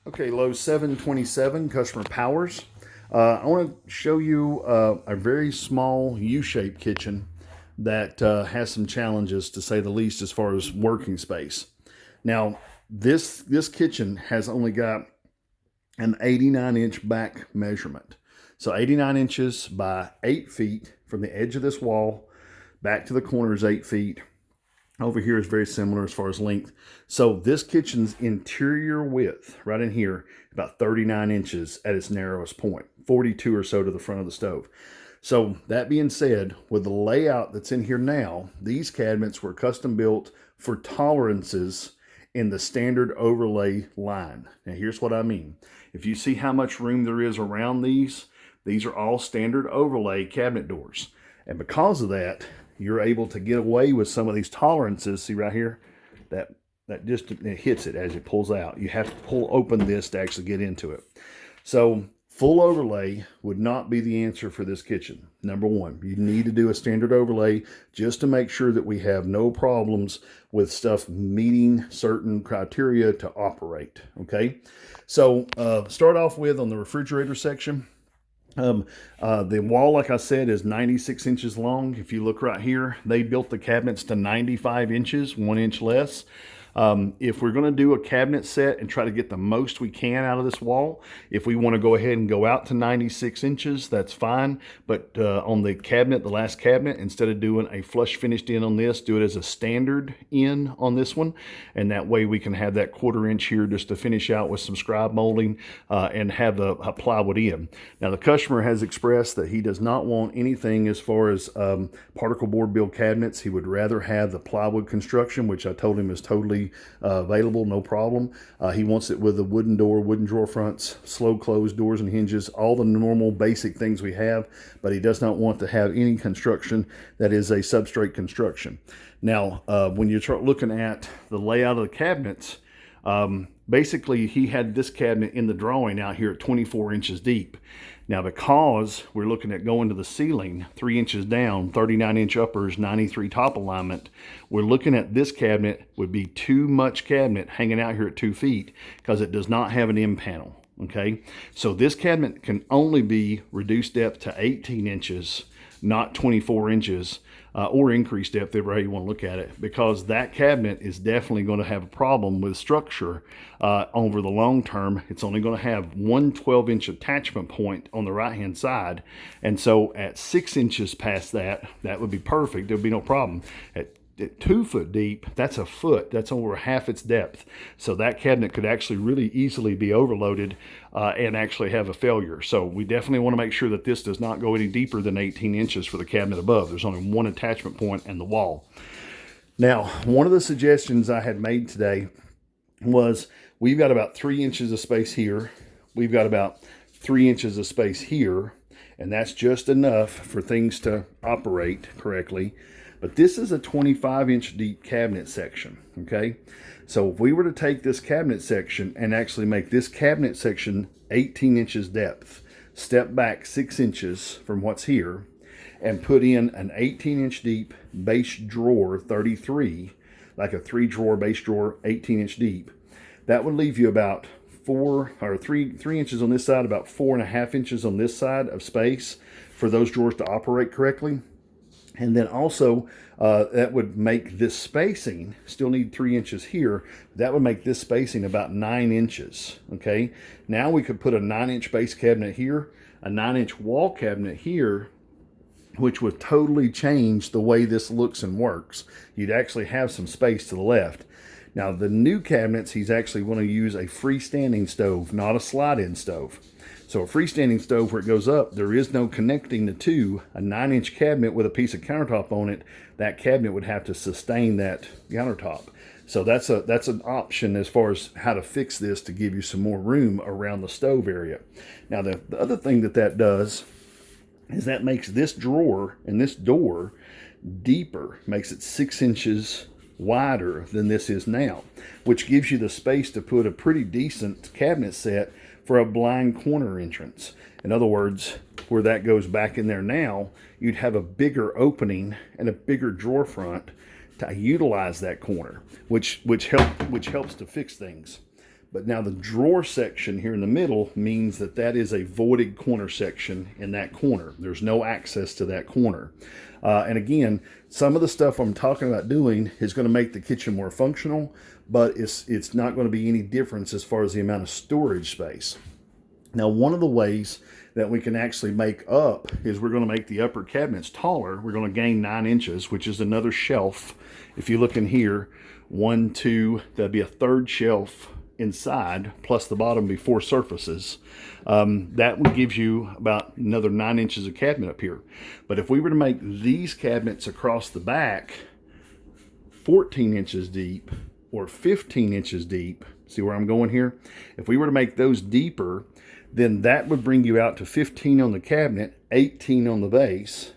Okay, Lowe's 727 customer powers. I want to show you a very small U-shaped kitchen that has some challenges, to say the least, as far as working space. Now, this kitchen has only got an 89-inch back measurement. So 89 inches by 8 feet from the edge of this wall back to the corner is 8 feet. Over here is very similar as far as length. So this kitchen's interior width, right in here, about 39 inches at its narrowest point, 42 or so to the front of the stove. So that being said, with the layout that's in here now, these cabinets were custom built for tolerances in the standard overlay line. Now here's what I mean. If you see how much room there is around these are all standard overlay cabinet doors. And because of that, you're able to get away with some of these tolerances. See right here, that just it hits it as it pulls out. You have to pull open this to actually get into it. So full overlay would not be the answer for this kitchen. Number one, you need to do a standard overlay just to make sure that we have no problems with stuff meeting certain criteria to operate. Okay, so start off with on the refrigerator section. The wall, like I said, is 96 inches long. If you look right here, they built the cabinets to 95 inches, 1 inch less. If we're going to do a cabinet set and try to get the most we can out of this wall, if we want to go ahead and go out to 96 inches, that's fine. But on the cabinet, the last cabinet, instead of doing a flush finished in on this, do it as a standard in on this one. And that way we can have that 1/4 inch here just to finish out with some scribe molding and have a plywood in. Now the customer has expressed that he does not want anything as far as particle board build cabinets. He would rather have the plywood construction, which I told him is totally available, no problem. He wants it with a wooden door, wooden drawer fronts, slow close doors and hinges, all the normal basic things we have, but he does not want to have any construction that is a substrate construction. Now, when you start looking at the layout of the cabinets, basically he had this cabinet in the drawing out here at 24 inches deep. Now, because we're looking at going to the ceiling 3 inches down, 39 inch uppers, 93 top alignment, we're looking at this cabinet would be too much cabinet hanging out here at 2 feet because it does not have an end panel. Okay, so this cabinet can only be reduced depth to 18 inches, not 24 inches, or increased depth, however you want to look at it, because that cabinet is definitely going to have a problem with structure over the long term. It's only going to have one 12-inch attachment point on the right hand side, and so at 6 inches past that would be perfect. There would be no problem. At 2 foot deep, that's a foot. That's over half its depth. So that cabinet could actually really easily be overloaded and actually have a failure. So we definitely want to make sure that this does not go any deeper than 18 inches for the cabinet above. There's only one attachment point and the wall. Now, one of the suggestions I had made today was we've got about 3 inches of space here. We've got about 3 inches of space here, and that's just enough for things to operate correctly. But this is a 25-inch deep cabinet section, okay? So if we were to take this cabinet section and actually make this cabinet section 18 inches depth, step back 6 inches from what's here, and put in an 18-inch deep base drawer 33, like a 3-drawer base drawer, 18-inch deep, that would leave you about 3 inches on this side, about 4.5 inches on this side of space for those drawers to operate correctly. And then also, that would make this spacing, still need 3 inches here, that would make this spacing about 9 inches, okay? Now we could put a 9-inch base cabinet here, a 9-inch wall cabinet here, which would totally change the way this looks and works. You'd actually have some space to the left. Now, the new cabinets, he's actually going to use a freestanding stove, not a slide-in stove. So a freestanding stove where it goes up, there is no connecting the two. A 9-inch cabinet with a piece of countertop on it, that cabinet would have to sustain that countertop. So that's an option as far as how to fix this to give you some more room around the stove area. Now the other thing that does is that makes this drawer and this door deeper, makes it 6 inches wider than this is now, which gives you the space to put a pretty decent cabinet set for a blind corner entrance. In other words, where that goes back in there now, you'd have a bigger opening and a bigger drawer front to utilize that corner, which helps to fix things. But now the drawer section here in the middle means that that is a voided corner section in that corner. There's no access to that corner. And again, some of the stuff I'm talking about doing is going to make the kitchen more functional, but it's not going to be any difference as far as the amount of storage space. Now, one of the ways that we can actually make up is we're going to make the upper cabinets taller. We're going to gain 9 inches, which is another shelf. If you look in here, 1, 2, that'd be a third shelf inside, plus the bottom be 4 surfaces. That one gives you about another 9 inches of cabinet up here. But if we were to make these cabinets across the back 14 inches deep or 15 inches deep, see where I'm going here? If we were to make those deeper, then that would bring you out to 15 on the cabinet, 18 on the base.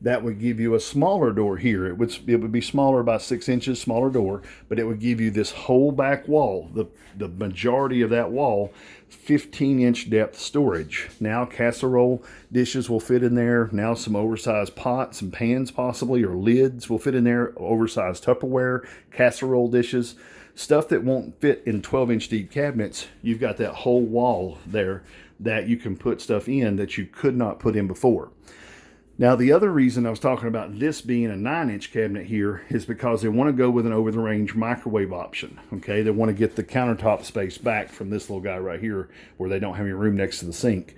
That would give you a smaller door here. It would be smaller, about 6 inches, smaller door, but it would give you this whole back wall, the majority of that wall, 15-inch depth storage. Now casserole dishes will fit in there. Now some oversized pots and pans possibly, or lids will fit in there, oversized Tupperware, casserole dishes. Stuff that won't fit in 12-inch deep cabinets, you've got that whole wall there that you can put stuff in that you could not put in before. Now, the other reason I was talking about this being a 9-inch cabinet here is because they want to go with an over-the-range microwave option, okay? They want to get the countertop space back from this little guy right here where they don't have any room next to the sink.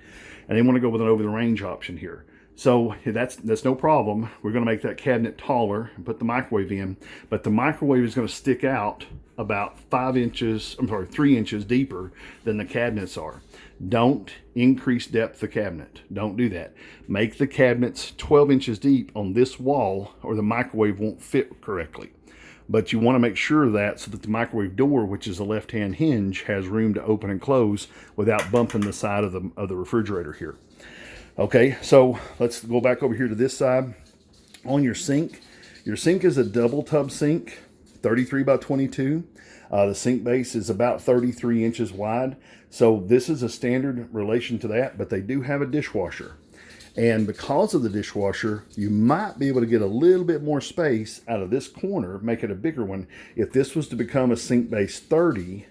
And they want to go with an over-the-range option here. So that's no problem. We're going to make that cabinet taller and put the microwave in, but the microwave is going to stick out about 3 inches deeper than the cabinets are. Don't increase depth of cabinet. Don't do that. Make the cabinets 12 inches deep on this wall or the microwave won't fit correctly. But you want to make sure of that so that the microwave door, which is a left-hand hinge, has room to open and close without bumping the side of the refrigerator here. Okay, so let's go back over here to this side. On your sink is a double tub sink, 33 by 22. The sink base is about 33 inches wide. So this is a standard relation to that, but they do have a dishwasher. And because of the dishwasher, you might be able to get a little bit more space out of this corner, make it a bigger one. If this was to become a sink base 30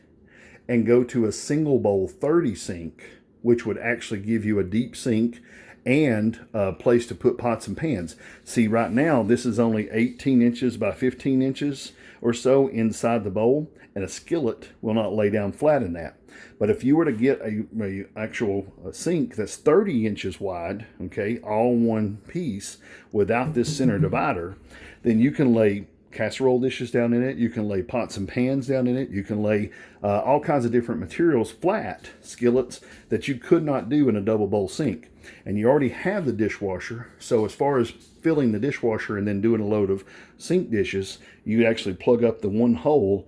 and go to a single bowl 30 sink, which would actually give you a deep sink and a place to put pots and pans. See, right now, this is only 18 inches by 15 inches or so inside the bowl, and a skillet will not lay down flat in that. But if you were to get a actual sink that's 30 inches wide, okay, all one piece without this center divider, then you can lay casserole dishes down in it, you can lay pots and pans down in it, you can lay all kinds of different materials, flat skillets that you could not do in a double bowl sink. And you already have the dishwasher, so as far as filling the dishwasher and then doing a load of sink dishes, you actually plug up the one hole,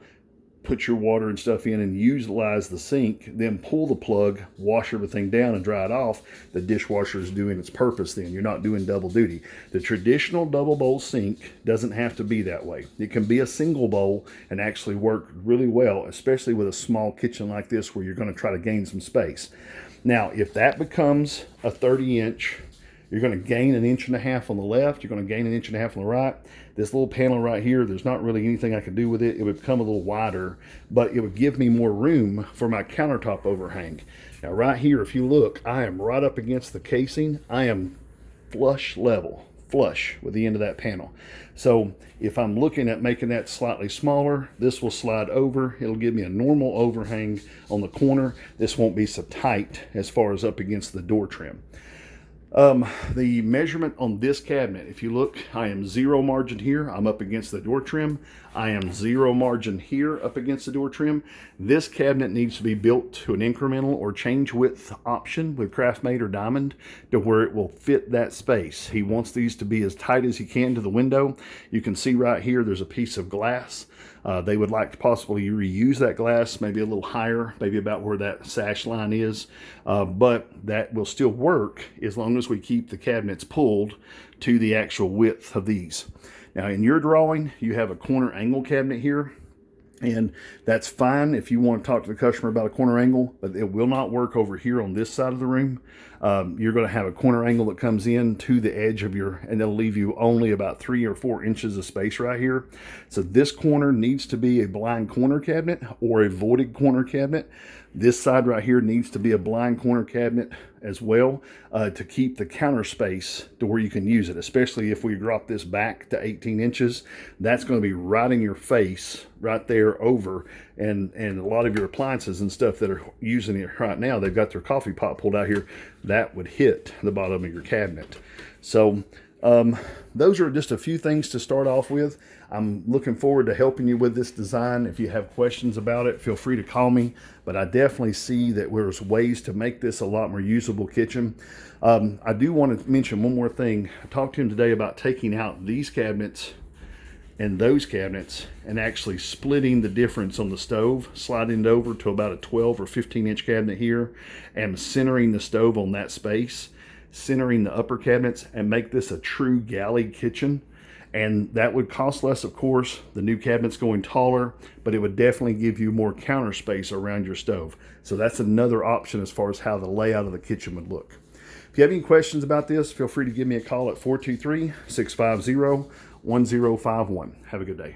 put your water and stuff in and utilize the sink, then pull the plug, wash everything down and dry it off. The dishwasher is doing its purpose then. You're not doing double duty. The traditional double bowl sink doesn't have to be that way. It can be a single bowl and actually work really well, especially with a small kitchen like this where you're going to try to gain some space. Now, if that becomes a 30-inch, you're going to gain 1.5 inches on the left. You're going to gain 1.5 inches on the right. This little panel right here, there's not really anything I can do with it. It would become a little wider, but it would give me more room for my countertop overhang. Now, right here, if you look, I am right up against the casing. I am flush with the end of that panel. So if I'm looking at making that slightly smaller, this will slide over. It'll give me a normal overhang on the corner. This won't be so tight as far as up against the door trim. The measurement on this cabinet, if you look, I am 0 margin here. I'm up against the door trim. I am 0 margin here up against the door trim. This cabinet needs to be built to an incremental or change width option with Craftmate or Diamond to where it will fit that space. He wants these to be as tight as he can to the window. You can see right here there's a piece of glass. They would like to possibly reuse that glass, maybe a little higher, maybe about where that sash line is. But that will still work as long as we keep the cabinets pulled to the actual width of these. Now in your drawing, you have a corner angle cabinet here. And that's fine if you want to talk to the customer about a corner angle, but it will not work over here on this side of the room. You're going to have a corner angle that comes in to the edge of your, and it'll leave you only about 3 or 4 inches of space right here. So this corner needs to be a blind corner cabinet or a voided corner cabinet. This side right here needs to be a blind corner cabinet as well, to keep the counter space to where you can use it, especially if we drop this back to 18 inches. That's going to be right in your face right there over, and a lot of your appliances and stuff that are using it right now, they've got their coffee pot pulled out here, that would hit the bottom of your cabinet. So those are just a few things to start off with. I'm looking forward to helping you with this design. If you have questions about it, feel free to call me, but I definitely see that there's ways to make this a lot more usable kitchen. I do want to mention one more thing. I talked to him today about taking out these cabinets and those cabinets and actually splitting the difference on the stove, sliding it over to about a 12 or 15 inch cabinet here, and centering the stove on that space, centering the upper cabinets, and make this a true galley kitchen. And that would cost less, of course, the new cabinets going taller, but it would definitely give you more counter space around your stove. So that's another option as far as how the layout of the kitchen would look. If you have any questions about this, feel free to give me a call at 423-650-1051. Have a good day.